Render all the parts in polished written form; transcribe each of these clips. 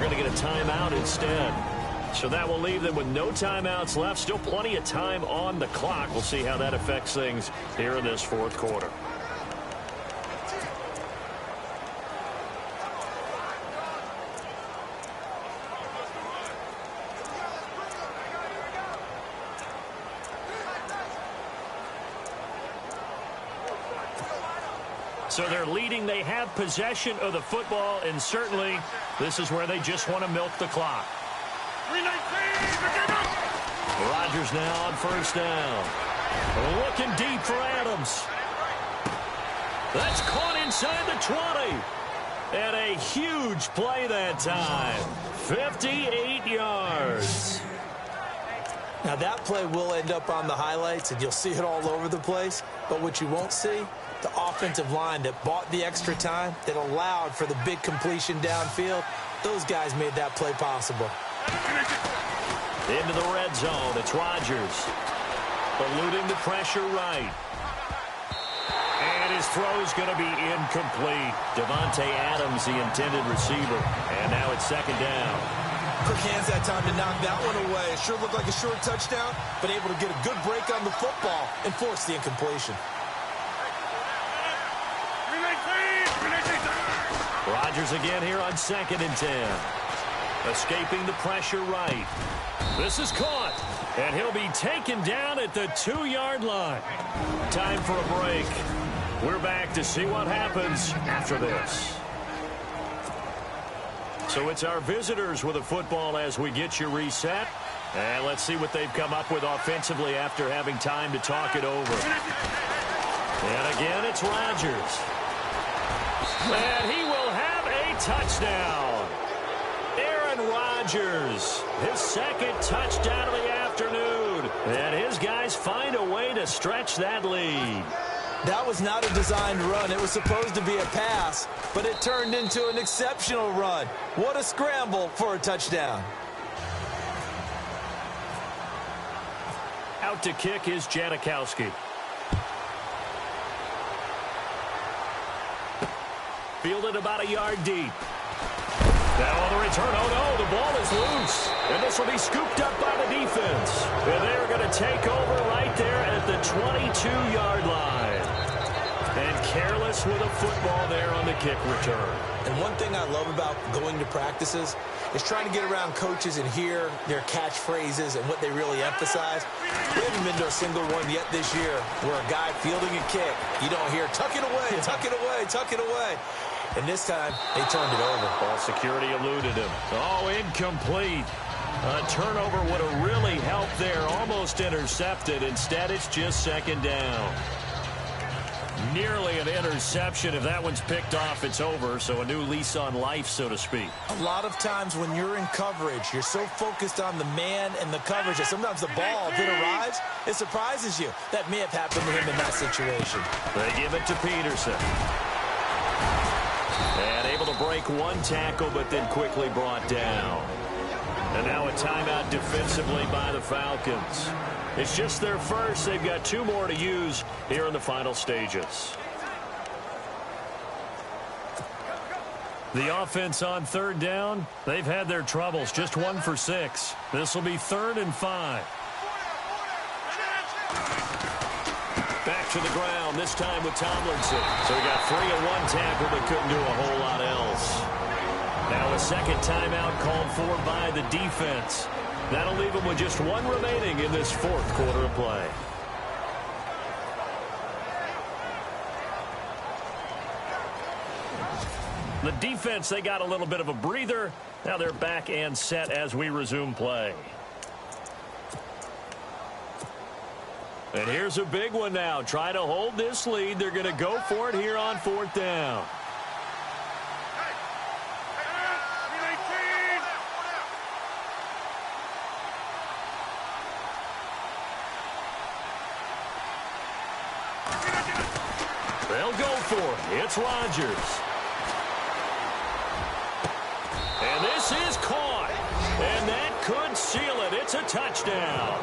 going to get a timeout instead. So that will leave them with no timeouts left. Still plenty of time on the clock. We'll see how that affects things here in this fourth quarter. So they're leading. They have possession of the football, and certainly this is where they just want to milk the clock. Rodgers now on first down. Looking deep for Adams. That's caught inside the 20. And a huge play that time. 58 yards. Now that play will end up on the highlights, and you'll see it all over the place. But what you won't see, the offensive line that bought the extra time, that allowed for the big completion downfield, those guys made that play possible. Into the red zone. It's Rodgers. Eluding the pressure right. And his throw's going to be incomplete. Devontae Adams, the intended receiver. And now it's second down. Quick hands that time to knock that one away. It sure looked like a short touchdown, but able to get a good break on the football and force the incompletion. Rodgers again here on 2nd and 10. Escaping the pressure right. This is caught, and he'll be taken down at the 2-yard line. Time for a break. We're back to see what happens after this. So it's our visitors with a football as we get you reset. And let's see what they've come up with offensively after having time to talk it over. And again, it's Rodgers. And he will have a touchdown. Aaron Rodgers, his second touchdown of the afternoon. And his guys find a way to stretch that lead. That was not a designed run. It was supposed to be a pass, but it turned into an exceptional run. What a scramble for a touchdown. Out to kick is Janikowski. Fielded about a yard deep. Now on the return, oh no, the ball is loose. And this will be scooped up by the defense. And they're going to take over right there at the 22-yard line. And careless with a football there on the kick return. And one thing I love about going to practices is trying to get around coaches and hear their catchphrases and what they really emphasize. We haven't been to a single one yet this year where a guy fielding a kick, you don't hear, tuck it away, tuck it away, tuck it away. And this time, they turned it over. Ball security eluded him. Oh, incomplete. A turnover would have really helped there. Almost intercepted. Instead, it's just second down. Nearly an interception. If that one's picked off, it's over. So a new lease on life, so to speak. A lot of times when you're in coverage, you're so focused on the man and the coverage that sometimes the ball, if it arrives, it surprises you. That may have happened to him in that situation. They give it to Peterson. And able to break one tackle, but then quickly brought down. And now a timeout defensively by the Falcons. It's just their first. They've got 2 more to use here in the final stages. The offense on 3rd down, they've had their troubles. Just 1 for 6. This will be 3rd and 5. Back to the ground, this time with Tomlinson. So he got 3 in 1 tackle, but couldn't do a whole lot else. Now a second timeout called for by the defense. That'll leave them with just 1 remaining in this 4th quarter of play. The defense, they got a little bit of a breather. Now they're back and set as we resume play. And here's a big one now. Try to hold this lead. They're going to go for it here on 4th down. They'll go for it. It's Rodgers. And this is caught. And that could seal it. It's a touchdown.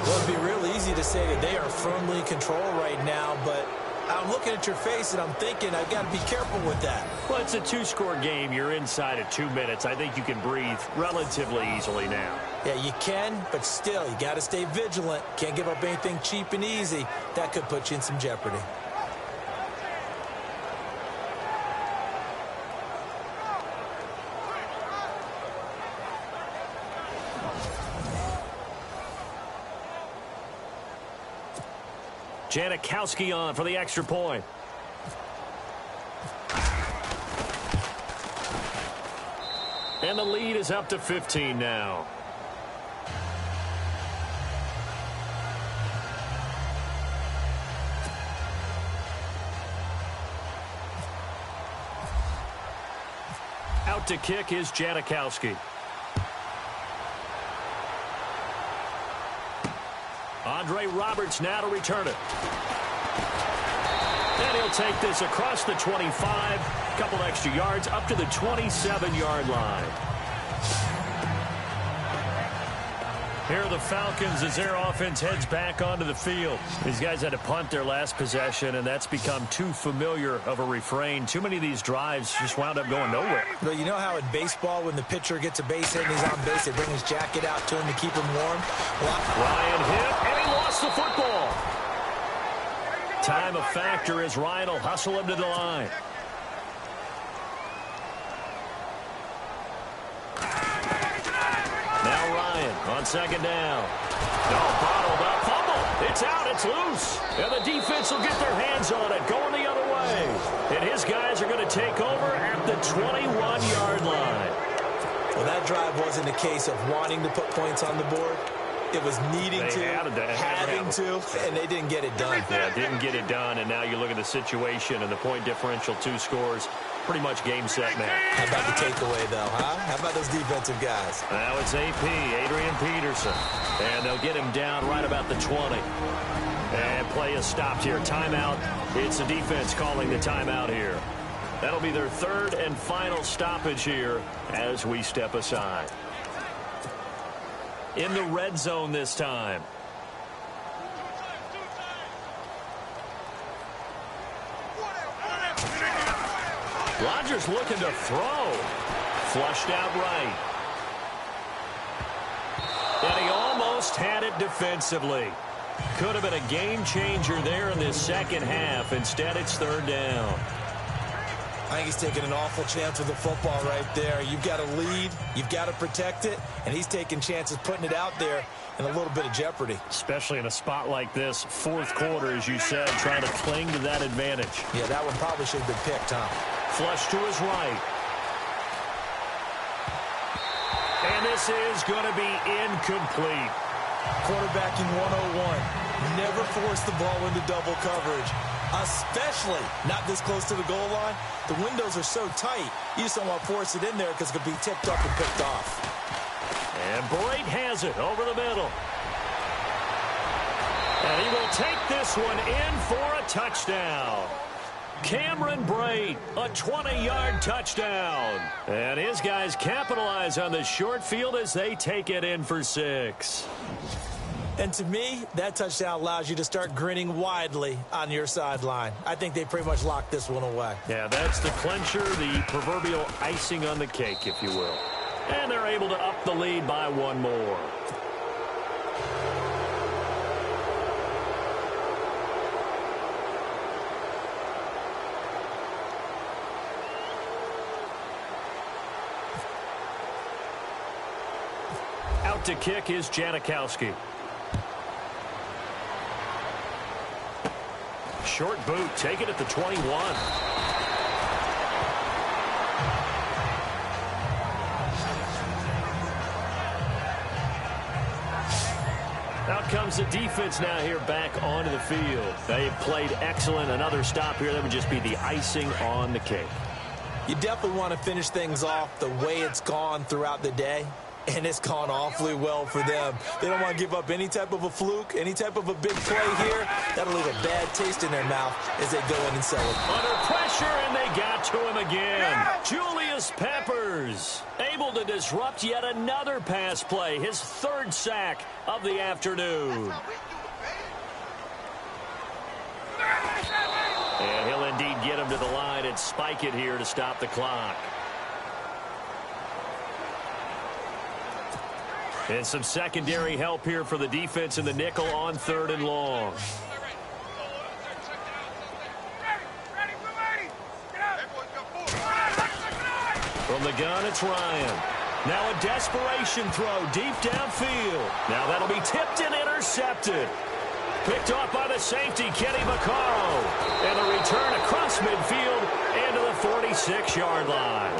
Well, it'd be real easy to say that they are firmly in control right now, but I'm looking at your face, and I'm thinking I've got to be careful with that. Well, it's a two-score game. You're inside of 2 minutes. I think you can breathe relatively easily now. Yeah, you can, but still, you got to stay vigilant. Can't give up anything cheap and easy. That could put you in some jeopardy. Janikowski on for the extra point. And the lead is up to 15 now. Out to kick is Janikowski. Andre Roberts now to return it. And he'll take this across the 25, a couple extra yards up to the 27-yard line. Here are the Falcons as their offense heads back onto the field. These guys had to punt their last possession, and that's become too familiar of a refrain. Too many of these drives just wound up going nowhere. Well, you know how in baseball, when the pitcher gets a base hit and he's on base, they bring his jacket out to him to keep him warm? Ryan hit, and he lost the football. Time a factor as Ryan will hustle him to the line. Now Ryan on second down. No, bottled up, fumble. It's out, it's loose. And the defense will get their hands on it, going the other way. And his guys are going to take over at the 21-yard line. Well, that drive wasn't a case of wanting to put points on the board. It was needing having to, and they didn't get it done. Yeah, didn't get it done, and now you look at the situation and the point differential, 2 scores, pretty much game, set, match. How about the takeaway, though, huh? How about those defensive guys? Now it's AP, Adrian Peterson, and they'll get him down right about the 20. And play is stopped here. Timeout. It's the defense calling the timeout here. That'll be their third and final stoppage here as we step aside. In the red zone this time. Rodgers looking to throw. Flushed out right. And he almost had it defensively. Could have been a game changer there in this second half. Instead, it's third down. I think he's taking an awful chance with the football right there. You've got to lead, you've got to protect it, and he's taking chances putting it out there in a little bit of jeopardy. Especially in a spot like this, fourth quarter, as you said, trying to cling to that advantage. Yeah, that one probably should have been picked, huh? Flush to his right. And this is going to be incomplete. Quarterbacking 101. Never force the ball into double coverage. Especially not this close to the goal line. The windows are so tight, you just don't want to force it in there because it could be tipped up and picked off. And Brate has it over the middle. And he will take this one in for a touchdown. Cameron Brate, a 20-yard touchdown. And his guys capitalize on the short field as they take it in for 6. And to me, that touchdown allows you to start grinning widely on your sideline. I think they pretty much locked this one away. Yeah, that's the clincher, the proverbial icing on the cake, if you will. And they're able to up the lead by 1 more. Out to kick is Janikowski. Short boot, take it at the 21. Out comes the defense now here back onto the field. They've played excellent. Another stop here. That would just be the icing on the cake. You definitely want to finish things off the way it's gone throughout the day. And it's gone awfully well for them. They don't want to give up any type of a fluke, any type of a big play here. That'll leave a bad taste in their mouth as they go in and sell it. Under pressure, and they got to him again. Julius Peppers able to disrupt yet another pass play. His 3rd sack of the afternoon. get him to the line and spike it here to stop the clock. And some secondary help here for the defense in the nickel on 3rd and long. From the gun, it's Ryan. Now a desperation throw deep downfield. Now that'll be tipped and intercepted. Picked off by the safety, Kenny Vaccaro. And the return across midfield into the 46-yard line.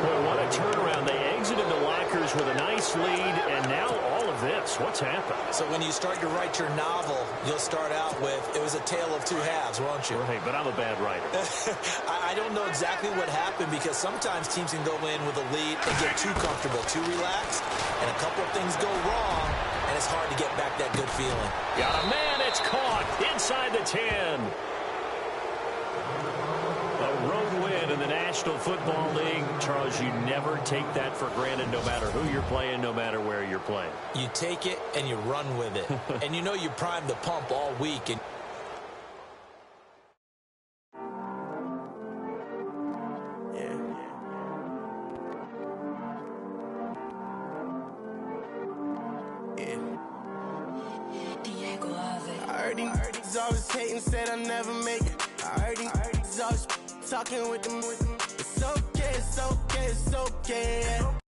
Boy, what a turnaround. They exited the lockers with a nice lead, and now all of this. What's happened? So when you start to write your novel, you'll start out with, it was a tale of two halves, won't you? Right, but I'm a bad writer. I don't know exactly what happened because sometimes teams can go in with a lead and get too comfortable, too relaxed, and a couple of things go wrong, and it's hard to get back that good feeling. Got a man, it's caught inside the 10. A road win in the National Football League. Charles, you never take that for granted no matter who you're playing, no matter where you're playing. You take it and you run with it. And you know you primed the pump all week. And I always hating, said I'll never make it. I heard he's always talking with them. It's okay, it's okay, it's okay.